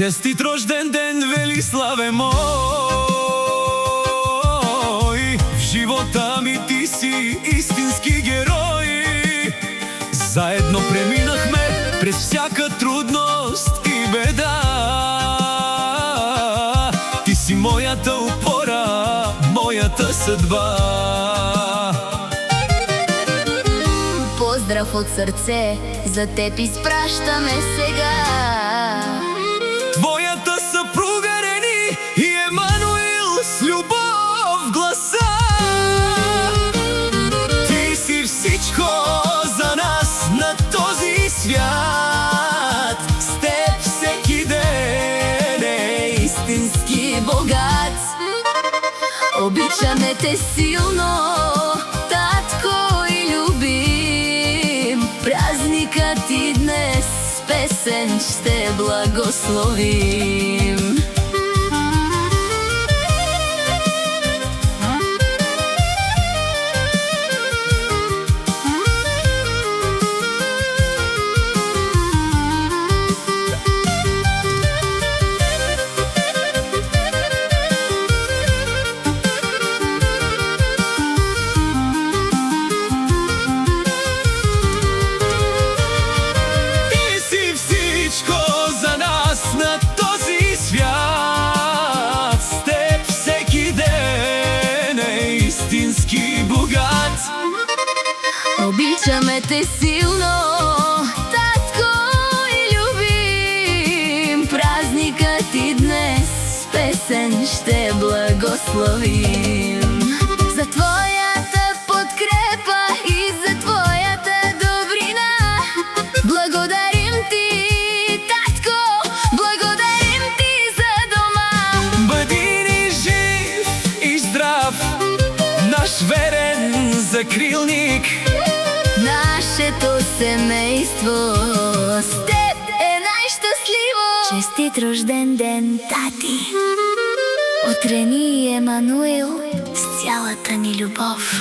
Честит рожден ден, Велиславе мој. В живота ми ти си истински герој. Заедно преминахме през всяка трудност и беда. Ти си мојата упора, мојата съдба. Поздрав от сърце, за теб изпращаме сега. Твоята съпруга Рени и Емануил с любов в гласа. Ти си всичко за нас на този свят. С теб всеки ден е истински богат. Обичаме те силно, татко и любим. Празникът ти днес с песен ще благословим. На този свят с теб всеки ден е истински богат. Обичаме те силно, татко и любим. Празникът ти днес с песен ще благословим. За твоята подкрепа и за твоята добрина благодарим ти. Наш верен закрилник, нашето семейство с теб е най-щастливо. Честит рожден ден, тати! От Рени и Емануил с цялата ни любов.